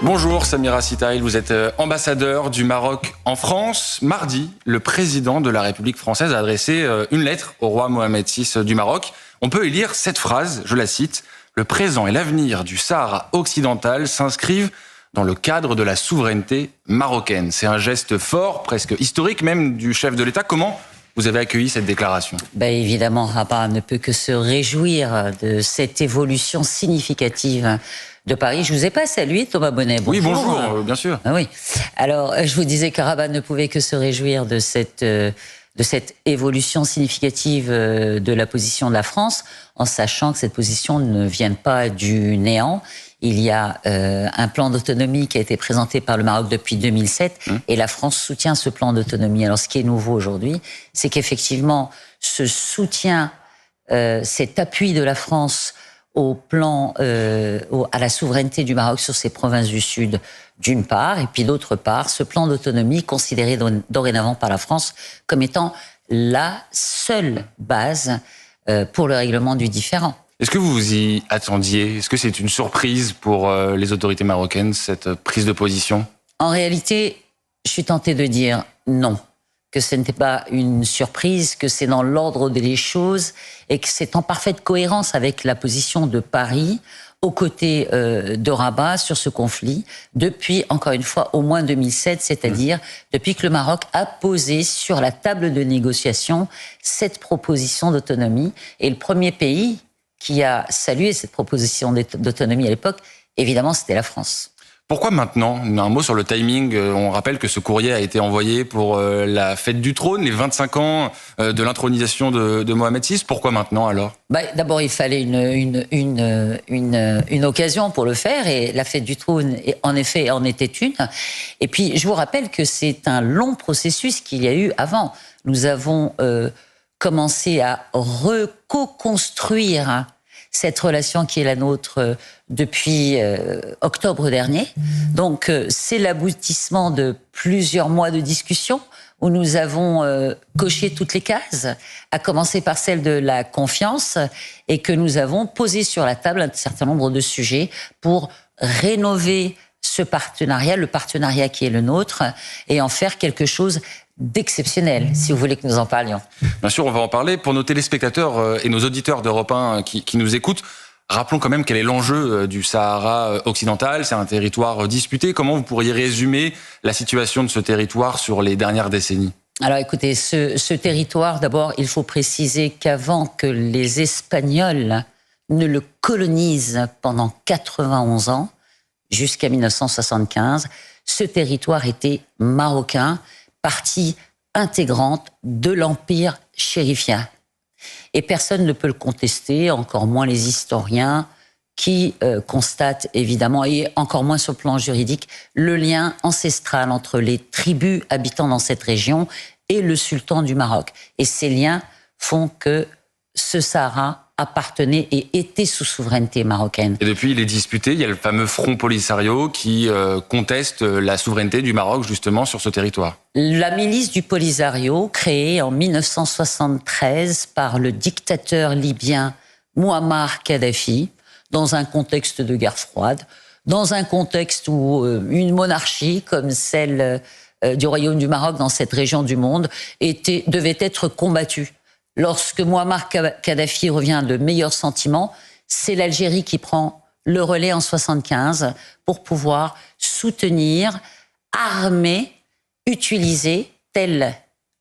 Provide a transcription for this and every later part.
Bonjour Samira Sitaïl, vous êtes ambassadeur du Maroc en France. Mardi, le président de la République française a adressé une lettre au roi Mohamed VI du Maroc. On peut y lire cette phrase, je la cite, « Le présent et l'avenir du Sahara occidental s'inscrivent dans le cadre de la souveraineté marocaine ». C'est un geste fort, presque historique même, du chef de l'État. Comment vous avez accueilli cette déclaration? Évidemment, Rabat ne peut que se réjouir de cette évolution significative de Paris. Je vous ai pas salué, Thomas Bonnet. Bonjour. Oui, bonjour, bien sûr. Ah oui. Alors, je vous disais que Rabat ne pouvait que se réjouir de cette évolution significative de la position de la France, en sachant que cette position ne vient pas du néant. Il y a un plan d'autonomie qui a été présenté par le Maroc depuis 2007 et la France soutient ce plan d'autonomie. Alors, ce qui est nouveau aujourd'hui, c'est qu'effectivement, ce soutien, cet appui de la France au plan, à la souveraineté du Maroc sur ses provinces du Sud, d'une part, et puis d'autre part, ce plan d'autonomie considéré dorénavant par la France comme étant la seule base pour le règlement du différend. Est-ce que vous vous y attendiez? Est-ce que c'est une surprise pour les autorités marocaines, cette prise de position? En réalité, je suis tentée de dire non, que ce n'était pas une surprise, que c'est dans l'ordre des choses et que c'est en parfaite cohérence avec la position de Paris aux côtés de Rabat sur ce conflit depuis, encore une fois, au moins 2007, c'est-à-dire depuis que le Maroc a posé sur la table de négociation cette proposition d'autonomie. Et le premier pays qui a salué cette proposition d'autonomie à l'époque, évidemment, c'était la France. Pourquoi maintenant? Un mot sur le timing. On rappelle que ce courrier a été envoyé pour la fête du trône, les 25 ans de l'intronisation de Mohamed VI. Pourquoi maintenant alors? D'abord, il fallait une occasion pour le faire et la fête du trône, en effet, en était une. Et puis, je vous rappelle que c'est un long processus qu'il y a eu avant. Nous avons commencé à co-construire cette relation qui est la nôtre depuis octobre dernier. Donc, c'est l'aboutissement de plusieurs mois de discussion où nous avons coché toutes les cases, à commencer par celle de la confiance, et que nous avons posé sur la table un certain nombre de sujets pour rénover ce partenariat, le partenariat qui est le nôtre, et en faire quelque chose d'exceptionnel, si vous voulez que nous en parlions. Bien sûr, on va en parler. Pour nos téléspectateurs et nos auditeurs d'Europe 1 qui nous écoutent, rappelons quand même quel est l'enjeu du Sahara occidental. C'est un territoire disputé. Comment vous pourriez résumer la situation de ce territoire sur les dernières décennies? Alors écoutez, ce territoire, d'abord, il faut préciser qu'avant que les Espagnols ne le colonisent pendant 91 ans, jusqu'à 1975, ce territoire était marocain, partie intégrante de l'empire chérifien. Et personne ne peut le contester, encore moins les historiens qui constatent évidemment, et encore moins sur le plan juridique, le lien ancestral entre les tribus habitant dans cette région et le sultan du Maroc. Et ces liens font que ce Sahara appartenait et était sous souveraineté marocaine. Et depuis, il est disputé. Il y a le fameux Front Polisario qui conteste la souveraineté du Maroc justement sur ce territoire. La milice du Polisario, créée en 1973 par le dictateur libyen Mouammar Kadhafi, dans un contexte de guerre froide, dans un contexte où une monarchie comme celle du Royaume du Maroc dans cette région du monde devait être combattue. Lorsque Mouammar Kadhafi revient de meilleurs sentiments, c'est l'Algérie qui prend le relais en 1975 pour pouvoir soutenir, armer, utiliser, tel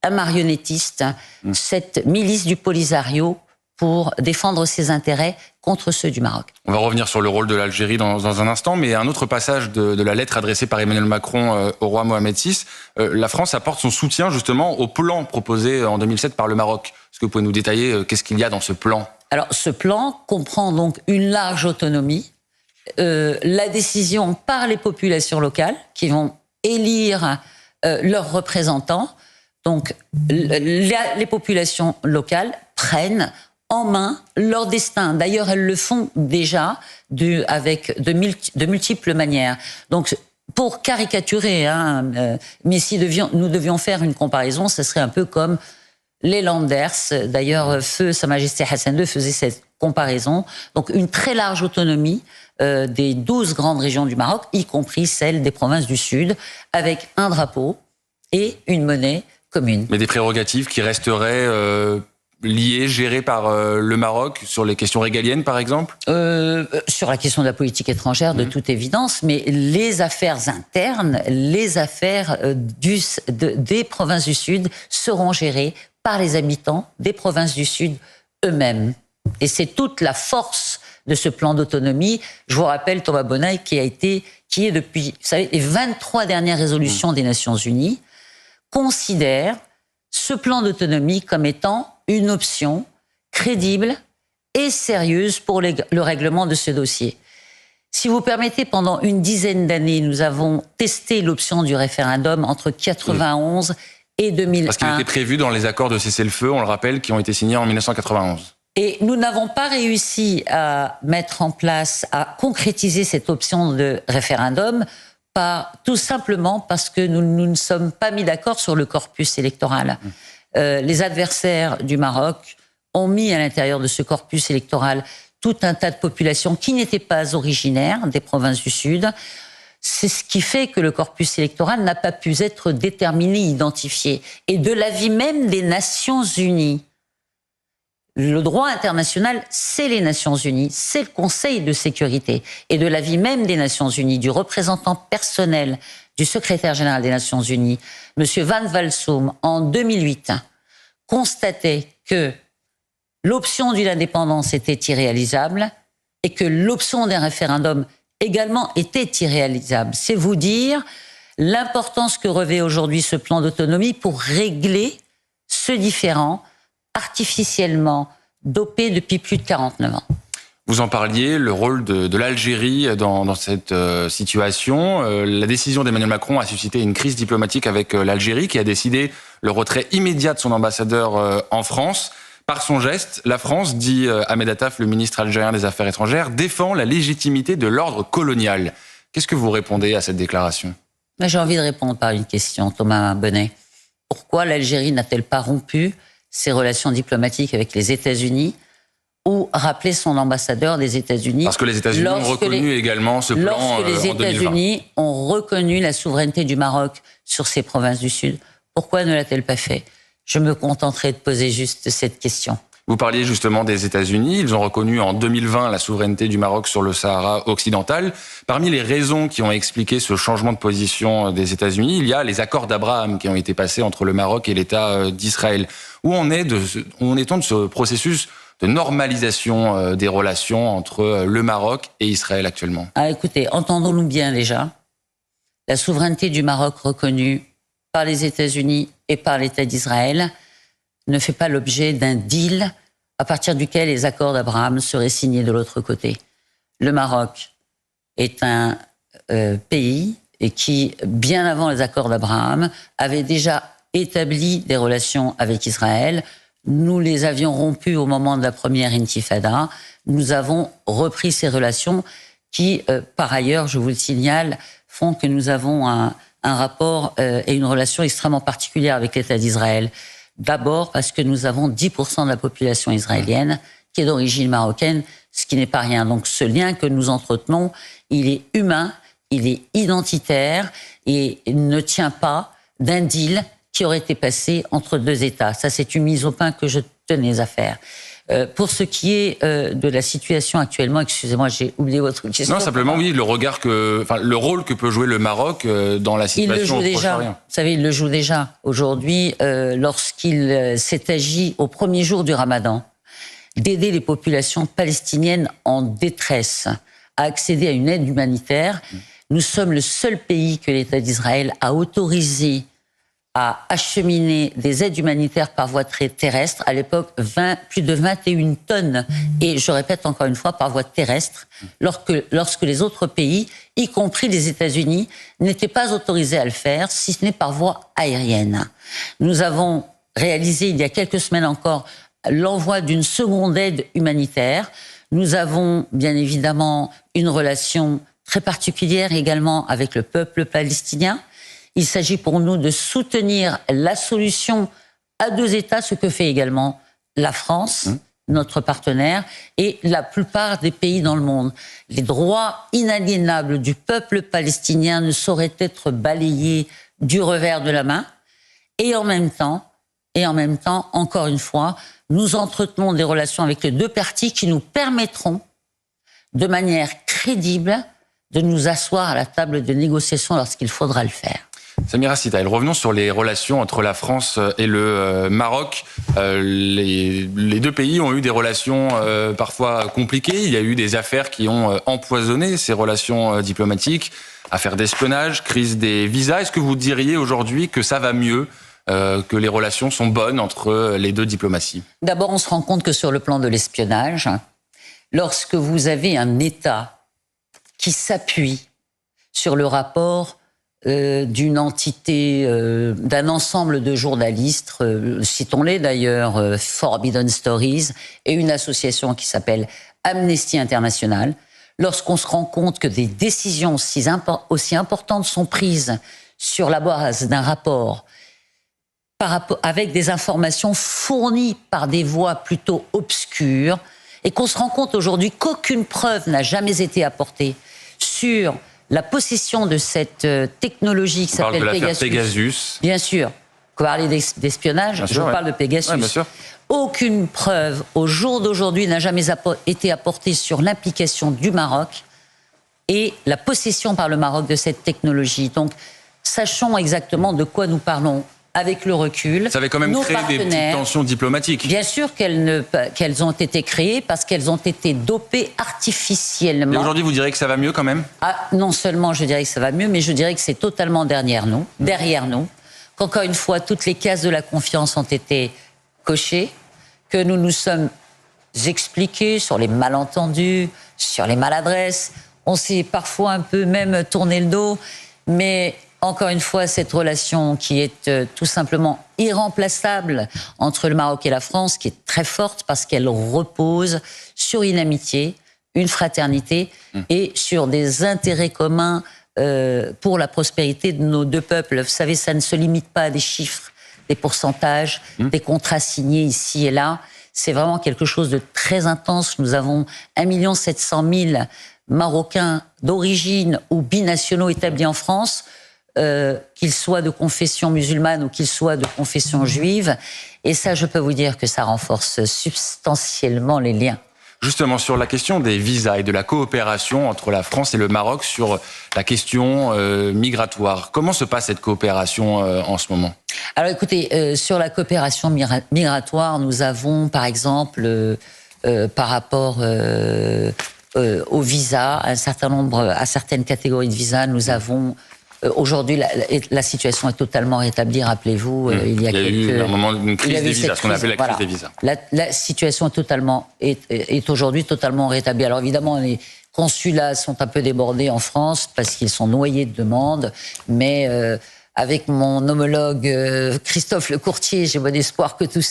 un marionnettiste, cette milice du Polisario pour défendre ses intérêts contre ceux du Maroc. On va revenir sur le rôle de l'Algérie dans un instant, mais un autre passage de la lettre adressée par Emmanuel Macron au roi Mohamed VI, la France apporte son soutien justement au plan proposé en 2007 par le Maroc. Est-ce que vous pouvez nous détailler qu'est-ce qu'il y a dans ce plan? Alors, ce plan comprend donc une large autonomie, la décision par les populations locales qui vont élire leurs représentants. Donc, les populations locales prennent en main leur destin. D'ailleurs, elles le font déjà avec de multiples manières. Donc, pour caricaturer, mais si nous devions faire une comparaison, ce serait un peu comme les Landers. D'ailleurs, feu Sa Majesté Hassan II faisait cette comparaison. Donc une très large autonomie des 12 grandes régions du Maroc, y compris celle des provinces du Sud, avec un drapeau et une monnaie commune. Mais des prérogatives qui resteraient liées, gérées par le Maroc sur les questions régaliennes, par exemple ? Sur la question de la politique étrangère, de toute évidence, mais les affaires internes, les affaires des provinces du Sud seront gérées par les habitants des provinces du Sud eux-mêmes. Et c'est toute la force de ce plan d'autonomie. Je vous rappelle, Thomas Bonnet, qui est depuis, vous savez, les 23 dernières résolutions des Nations Unies, considère ce plan d'autonomie comme étant une option crédible et sérieuse pour le règlement de ce dossier. Si vous permettez, pendant une dizaine d'années, nous avons testé l'option du référendum entre 91 et 2001. Parce qu'il était prévu dans les accords de cessez-le-feu, on le rappelle, qui ont été signés en 1991. Et nous n'avons pas réussi à mettre en place, à concrétiser cette option de référendum, tout simplement parce que nous ne sommes pas mis d'accord sur le corpus électoral. Les adversaires du Maroc ont mis à l'intérieur de ce corpus électoral tout un tas de populations qui n'étaient pas originaires des provinces du Sud. C'est ce qui fait que le corpus électoral n'a pas pu être déterminé, identifié. Et de l'avis même des Nations Unies, le droit international, c'est les Nations Unies, c'est le Conseil de sécurité. Et de l'avis même des Nations Unies, du représentant personnel du secrétaire général des Nations Unies, M. Van Walsum, en 2008, constatait que l'option d'une indépendance était irréalisable et que l'option d'un référendum également était irréalisable. C'est vous dire l'importance que revêt aujourd'hui ce plan d'autonomie pour régler ce différend artificiellement dopé depuis plus de 49 ans. Vous en parliez, le rôle de l'Algérie dans cette situation. La décision d'Emmanuel Macron a suscité une crise diplomatique avec l'Algérie qui a décidé le retrait immédiat de son ambassadeur en France. Par son geste, la France, dit Ahmed Attaf, le ministre algérien des Affaires étrangères, défend la légitimité de l'ordre colonial. Qu'est-ce que vous répondez à cette déclaration ? J'ai envie de répondre par une question, Thomas Bonnet. Pourquoi l'Algérie n'a-t-elle pas rompu ses relations diplomatiques avec les États-Unis ou rappelé son ambassadeur des États-Unis? Parce que les États-Unis ont reconnu également ce plan en 2020. Lorsque les États-Unis ont reconnu la souveraineté du Maroc sur ces provinces du Sud, pourquoi ne l'a-t-elle pas fait? Je me contenterai de poser juste cette question. Vous parliez justement des États-Unis. Ils ont reconnu en 2020 la souveraineté du Maroc sur le Sahara occidental. Parmi les raisons qui ont expliqué ce changement de position des États-Unis, il y a les accords d'Abraham qui ont été passés entre le Maroc et l'État d'Israël. Où en est-on de ce processus de normalisation des relations entre le Maroc et Israël actuellement? Écoutez, entendons-nous bien déjà. La souveraineté du Maroc reconnue par les États-Unis et par l'État d'Israël ne fait pas l'objet d'un deal à partir duquel les accords d'Abraham seraient signés de l'autre côté. Le Maroc est un pays qui, bien avant les accords d'Abraham, avait déjà établi des relations avec Israël. Nous les avions rompues au moment de la première intifada. Nous avons repris ces relations qui, par ailleurs, je vous le signale, font que nous avons un rapport et une relation extrêmement particulière avec l'État d'Israël. D'abord parce que nous avons 10% de la population israélienne qui est d'origine marocaine, ce qui n'est pas rien. Donc ce lien que nous entretenons, il est humain, il est identitaire et ne tient pas d'un deal qui aurait été passé entre deux États. Ça, c'est une mise au point que je tenais à faire. Pour ce qui est de la situation actuellement, excusez-moi, j'ai oublié votre question. Non, simplement, oui, le rôle que peut jouer le Maroc dans la situation au Proche-Orient. Vous savez, il le joue déjà. Aujourd'hui, lorsqu'il s'est agi au premier jour du Ramadan d'aider les populations palestiniennes en détresse à accéder à une aide humanitaire, nous sommes le seul pays que l'État d'Israël a autorisé à acheminer des aides humanitaires par voie terrestre. À l'époque, plus de 21 tonnes. Et je répète encore une fois, par voie terrestre, lorsque les autres pays, y compris les États-Unis, n'étaient pas autorisés à le faire, si ce n'est par voie aérienne. Nous avons réalisé, il y a quelques semaines encore, l'envoi d'une seconde aide humanitaire. Nous avons, bien évidemment, une relation très particulière également avec le peuple palestinien. Il s'agit pour nous de soutenir la solution à 2 États, ce que fait également la France, notre partenaire, et la plupart des pays dans le monde. Les droits inaliénables du peuple palestinien ne sauraient être balayés du revers de la main. Et en même temps, encore une fois, nous entretenons des relations avec les 2 parties qui nous permettront, de manière crédible, de nous asseoir à la table de négociation lorsqu'il faudra le faire. Samira Sitaïl, revenons sur les relations entre la France et le Maroc. Les 2 pays ont eu des relations parfois compliquées. Il y a eu des affaires qui ont empoisonné ces relations diplomatiques, affaires d'espionnage, crise des visas. Est-ce que vous diriez aujourd'hui que ça va mieux, que les relations sont bonnes entre les 2 diplomaties? D'abord, on se rend compte que sur le plan de l'espionnage, lorsque vous avez un État qui s'appuie sur le rapport d'une entité, d'un ensemble de journalistes, citons-les d'ailleurs, Forbidden Stories, et une association qui s'appelle Amnesty International, lorsqu'on se rend compte que des décisions aussi importantes sont prises sur la base d'un rapport avec des informations fournies par des voies plutôt obscures, et qu'on se rend compte aujourd'hui qu'aucune preuve n'a jamais été apportée sur la possession de cette technologie qui s'appelle Pegasus. Bien sûr. Vous parlez d'espionnage, je parle de Pegasus. Ouais, bien sûr. Aucune preuve, au jour d'aujourd'hui, n'a jamais été apportée sur l'implication du Maroc et la possession par le Maroc de cette technologie. Donc, sachons exactement de quoi nous parlons. Avec le recul, ça avait quand même créé des petites tensions diplomatiques. Bien sûr qu'elles ont été créées parce qu'elles ont été dopées artificiellement. Et aujourd'hui, vous direz que ça va mieux quand même? Non seulement je dirais que ça va mieux, mais je dirais que c'est totalement derrière nous. Qu'encore une fois, toutes les cases de la confiance ont été cochées, que nous nous sommes expliqués sur les malentendus, sur les maladresses. On s'est parfois un peu même tourné le dos, mais encore une fois, cette relation qui est tout simplement irremplaçable entre le Maroc et la France, qui est très forte parce qu'elle repose sur une amitié, une fraternité et sur des intérêts communs pour la prospérité de nos 2 peuples. Vous savez, ça ne se limite pas à des chiffres, des pourcentages, des contrats signés ici et là. C'est vraiment quelque chose de très intense. Nous avons 1 700 000 Marocains d'origine ou binationaux établis en France, qu'ils soient de confession musulmane ou qu'ils soient de confession juive. Et ça, je peux vous dire que ça renforce substantiellement les liens. Justement, sur la question des visas et de la coopération entre la France et le Maroc sur la question migratoire, comment se passe cette coopération en ce moment? Alors écoutez, sur la coopération migratoire, nous avons par exemple, par rapport aux visas, à certaines catégories de visas, nous avons... Aujourd'hui, la situation est totalement rétablie, rappelez-vous. Il y a eu un moment d'une crise des visas, ce qu'on appelle la crise des visas. La situation est aujourd'hui totalement rétablie. Alors évidemment, les consulats sont un peu débordés en France parce qu'ils sont noyés de demandes, mais avec mon homologue Christophe Lecourtier, j'ai bon espoir que tout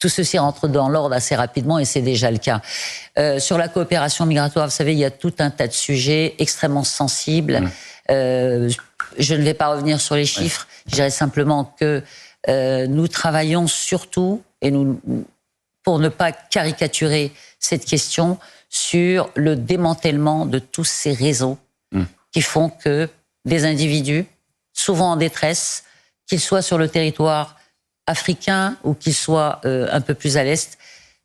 ceci rentre dans l'ordre assez rapidement, et c'est déjà le cas. Sur la coopération migratoire, vous savez, il y a tout un tas de sujets extrêmement sensibles. Je ne vais pas revenir sur les chiffres. Je dirais simplement que nous travaillons surtout, pour ne pas caricaturer cette question, sur le démantèlement de tous ces réseaux qui font que des individus, souvent en détresse, qu'ils soient sur le territoire africain ou qu'ils soient un peu plus à l'est,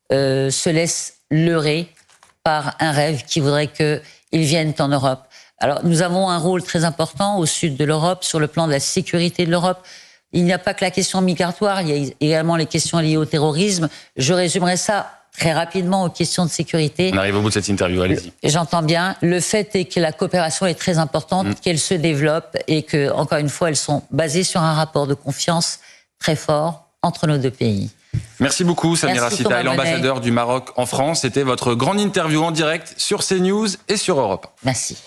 se laissent leurrer par un rêve qui voudrait qu'ils viennent en Europe. Alors, nous avons un rôle très important au sud de l'Europe, sur le plan de la sécurité de l'Europe. Il n'y a pas que la question migratoire, il y a également les questions liées au terrorisme. Je résumerai ça très rapidement aux questions de sécurité. On arrive au bout de cette interview, allez-y. J'entends bien. Le fait est que la coopération est très importante, qu'elle se développe et que, encore une fois, elles sont basées sur un rapport de confiance très fort entre nos 2 pays. Merci beaucoup, Samira Sitaïl, l'ambassadeur du Maroc en France. C'était votre grande interview en direct sur CNews et sur Europe. Merci.